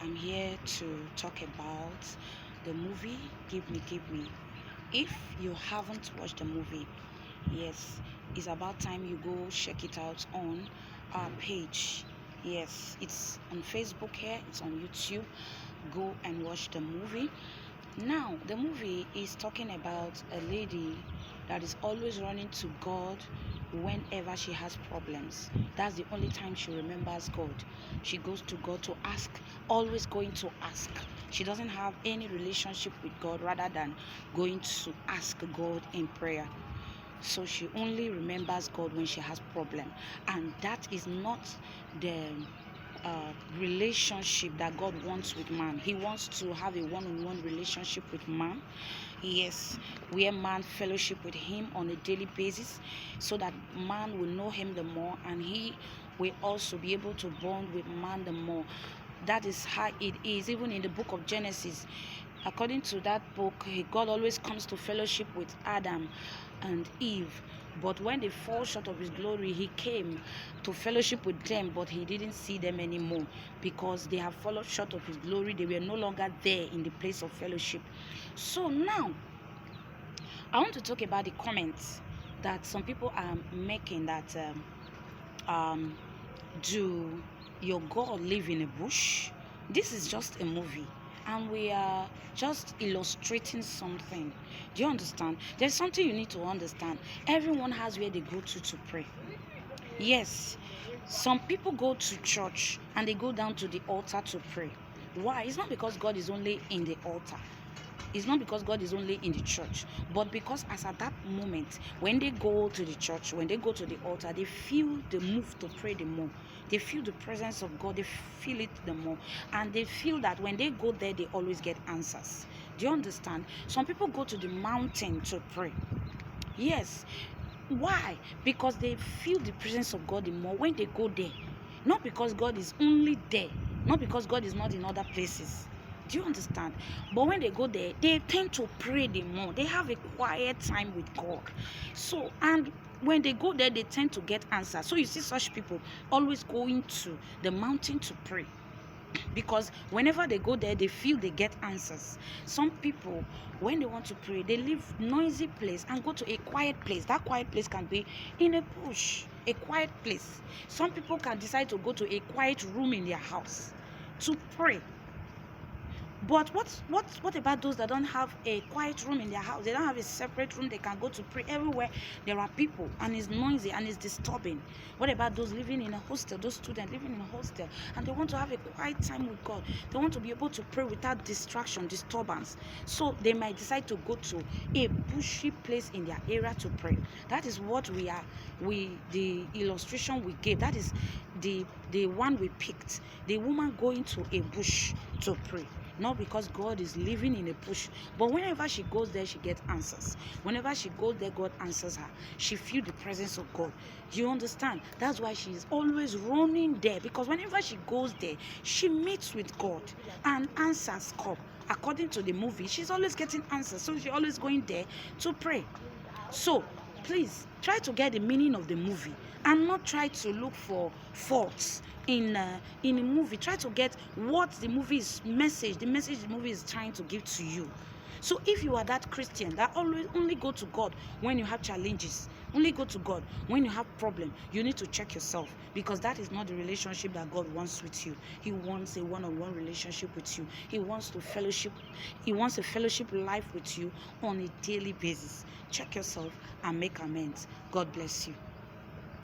I'm here to talk about the movie Give Me, Give Me. If you haven't watched the movie, yes, it's about time you go check it out on our page. Yes, it's on Facebook here, it's on YouTube. Go and watch the movie. Now, the movie is talking about a lady that is always running to God whenever she has problems. That's the only time she remembers God. She goes to God to ask, always going to ask. She doesn't have any relationship with God rather than going to ask God in prayer. So she only remembers God when she has problem, and that is not the relationship that God wants with man. He wants to have a one-on-one relationship with man. Yes, where man fellowship with him on a daily basis, so that man will know him the more, and he will also be able to bond with man the more. That is how it is. Even in the book of Genesis, according to that book, God always comes to fellowship with Adam and Eve. But when they fall short of his glory, he came to fellowship with them, but he didn't see them anymore because they have fallen short of his glory. They were no longer there in the place of fellowship. So now, I want to talk about the comments that some people are making that do your God live in a bush? This is just a movie, and we are just illustrating something. Do you understand? There's something you need to understand. Everyone has where they go to pray. Yes, some people go to church and they go down to the altar to pray. Why? It's not because God is only in the altar. It's not because God is only in the church, but because as at that moment, when they go to the church, when they go to the altar, they feel the move to pray the more. They feel the presence of God, they feel it the more. And they feel that when they go there, they always get answers. Do you understand? Some people go to the mountain to pray. Yes. Why? Because they feel the presence of God the more when they go there. Not because God is only there, not because God is not in other places. Do you understand? But when they go there, they tend to pray the more. They have a quiet time with God. So, and when they go there, they tend to get answers. So you see such people always going to the mountain to pray, because whenever they go there, they feel they get answers. Some people, when they want to pray, they leave noisy place and go to a quiet place. That quiet place can be in a bush, a quiet place. Some people can decide to go to a quiet room in their house to pray. But what about those that don't have a quiet room in their house? They don't have a separate room they can go to pray. Everywhere there are people and it's noisy and it's disturbing. What about those living in a hostel, those students living in a hostel, and they want to have a quiet time with God? They want to be able to pray without distraction, disturbance. So they might decide to go to a bushy place in their area to pray. That is what the illustration we gave. That is the one we picked. The woman going to a bush to pray. Not because God is living in a bush, but whenever she goes there, she gets answers. Whenever she goes there, God answers her. She feels the presence of God. You understand? That's why she is always running there, because whenever she goes there, she meets with God and answers come. According to the movie, she's always getting answers, so she's always going there to pray. So please try to get the meaning of the movie and not try to look for faults in a movie. Try to get what the message the message the movie is trying to give to you. So if you are that Christian that always only go to God when you have challenges, only go to God when you have problem, you need to check yourself, because that is not the relationship that God wants with you. He wants a one-on-one relationship with you. He wants a fellowship life with you on a daily basis. Check yourself and make amends. God bless you.